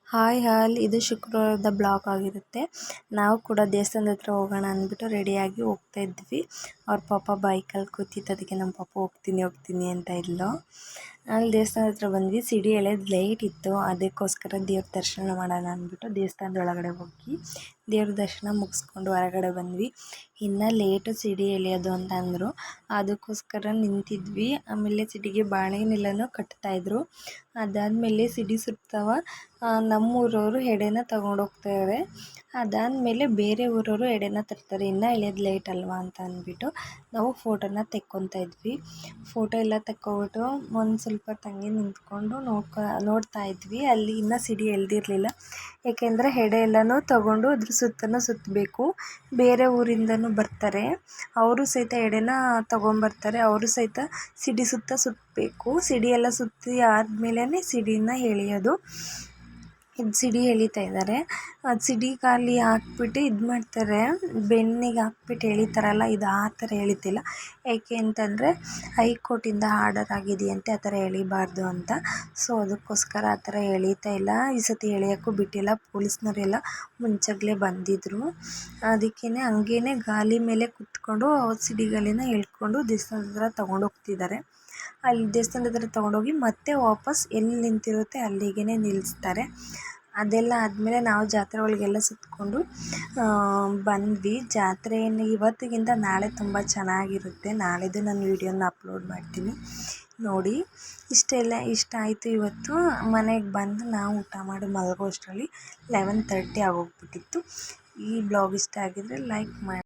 Hi ಹಾಲ್ ಇದು ಶುಕ್ರವಾರದ blog ಆಗಿರುತ್ತೆ. ನಾವು ಕೂಡ ದೇವಸ್ಥಾನದ ಹತ್ರ ಹೋಗೋಣ ಅಂದ್ಬಿಟ್ಟು ರೆಡಿಯಾಗಿ ಹೋಗ್ತಾ ಇದ್ವಿ. ಅವ್ರ ಪಾಪ ಬೈಕಲ್ಲಿ ಕೂತಿತ್ತು, ಅದಕ್ಕೆ ನಮ್ಮ ಪಾಪ ಹೋಗ್ತೀನಿ ಅಂತ ಇದ್ಲು. ಅಲ್ಲಿ ದೇವಸ್ಥಾನದ ಹತ್ರ ಬಂದ್ವಿ. ಸಿಡಿ ಎಳೆದು ಲೇಟ್ ಇತ್ತು, ಅದಕ್ಕೋಸ್ಕರ ದೇವ್ರ ದರ್ಶನ ಮಾಡೋಣ ಅಂದ್ಬಿಟ್ಟು ದೇವಸ್ಥಾನದ ಒಳಗಡೆ ಹೋಗಿ ದೇವ್ರ ದರ್ಶನ ಮುಗಿಸ್ಕೊಂಡು ಹೊರಗಡೆ ಬಂದ್ವಿ. ಇನ್ನು ಲೇಟು ಸಿಡಿ ಎಳೆಯೋದು ಅಂತ ಅಂದರು, ಅದಕ್ಕೋಸ್ಕರ ನಿಂತಿದ್ವಿ. ಆಮೇಲೆ ಸಿಡಿಗೆ ಬಾಳೆನೆಲ್ಲನೂ ಕಟ್ತಾಯಿದ್ರು. ಅದಾದಮೇಲೆ ಸಿಡಿ ಸುತ್ತವ ನಮ್ಮೂರವರು ಎಡೆನ ತೊಗೊಂಡೋಗ್ತಾರೆ. ಅದಾದಮೇಲೆ ಬೇರೆ ಊರವರು ಎಡೆನ ತರ್ತಾರೆ. ಇನ್ನೂ ಎಳೆಯೋದು ಲೇಟ್ ಅಲ್ವಾ ಅಂತ ಅಂದ್ಬಿಟ್ಟು ನಾವು ಫೋಟೋನ ತೆಕ್ಕೊತಾ ಇದ್ವಿ. ಫೋಟೋ ಎಲ್ಲ ತೆಕ್ಕೊಬಿಟ್ಟು ಒಂದು ಸ್ವಲ್ಪ ತಂಗಿ ನಿಂತ್ಕೊಂಡು ನೋಡ್ತಾ ಇದ್ವಿ. ಅಲ್ಲಿ ಇನ್ನೂ ಸಿಡಿ ಎಳೆದಿರಲಿಲ್ಲ, ಏಕೆಂದರೆ ಎಡೆ ಎಲ್ಲನೂ ತೊಗೊಂಡು ಅದ್ರ ಸುತ್ತಲೂ ಸುತ್ತಬೇಕು. ಬೇರೆ ಊರಿಂದನೂ ಬರ್ತಾರೆ, ಅವರು ಸಹಿತ ಎಡೆನ ತೊಗೊಂಬರ್ತಾರೆ. ಅವರು ಸಹಿತ ಸಿಡಿ ಸುತ್ತಬೇಕು. ಸಿಡಿ ಎಲ್ಲ ಸುತ್ತಿ ಆದಮೇಲೆ ಸಿಡಿನ ಎಳೆಯೋದು. ಇದು ಸಿಡಿ ಎಳಿತಾ ಇದ್ದಾರೆ. ಅದು ಸಿಡಿ ಖಾಲಿ ಹಾಕ್ಬಿಟ್ಟು ಇದು ಮಾಡ್ತಾರೆ, ಬೆನ್ನಿಗೆ ಹಾಕ್ಬಿಟ್ಟು ಎಳಿತಾರಲ್ಲ, ಇದು ಆ ಥರ ಎಳಿತಿಲ್ಲ. ಏಕೆ ಅಂತಂದರೆ ಹೈಕೋರ್ಟಿಂದ ಆರ್ಡರ್ ಆಗಿದೆಯಂತೆ ಆ ಥರ ಎಳಿಬಾರ್ದು ಅಂತ. ಸೊ ಅದಕ್ಕೋಸ್ಕರ ಆ ಥರ ಎಳಿತಾ ಇಲ್ಲ. ಈ ಸತಿ ಎಳೆಯೋಕ್ಕೂ ಬಿಟ್ಟಿಲ್ಲ. ಪೊಲೀಸ್ನವರೆಲ್ಲ ಮುಂಚಾಗಲೇ ಬಂದಿದ್ದರು. ಅದಕ್ಕೇ ಹಂಗೇ ಗಾಲಿ ಮೇಲೆ ಕುತ್ಕೊಂಡು ಸಿಡಿಗಳಿನ ಎಳ್ಕೊಂಡು ದೇವಸ್ಥಾನದ ಹತ್ರ ತೊಗೊಂಡೋಗ್ತಿದ್ದಾರೆ. ಅಲ್ಲಿ ದೇವಸ್ಥಾನದ ಹತ್ರ ತೊಗೊಂಡೋಗಿ ಮತ್ತೆ ವಾಪಸ್ ಎಲ್ಲಿ ನಿಂತಿರುತ್ತೆ ಅಲ್ಲಿಗೆ ನಿಲ್ಲಿಸ್ತಾರೆ. ಅದೆಲ್ಲ ಆದಮೇಲೆ ನಾವು ಜಾತ್ರೆ ಒಳಗೆಲ್ಲ ಸುತ್ತಕೊಂಡು ಬಂದ್ವಿ. ಜಾತ್ರೆ ಇವತ್ತಿಗಿಂತ ನಾಳೆ ತುಂಬ ಚೆನ್ನಾಗಿರುತ್ತೆ. ನಾಳೆದು ನಾನು ವೀಡಿಯೋನ ಅಪ್ಲೋಡ್ ಮಾಡ್ತೀನಿ, ನೋಡಿ. ಇಷ್ಟ ಆಯಿತು. ಇವತ್ತು ಮನೆಗೆ ಬಂದು ನಾವು ಊಟ ಮಾಡಿ ಮಲಗೋ ಅಷ್ಟರಲ್ಲಿ 11:30 ಆಗೋಗ್ಬಿಟ್ಟಿತ್ತು. ಈ ಬ್ಲಾಗ್ ಇಷ್ಟ ಆಗಿದರೆ ಲೈಕ್ ಮಾಡಿ.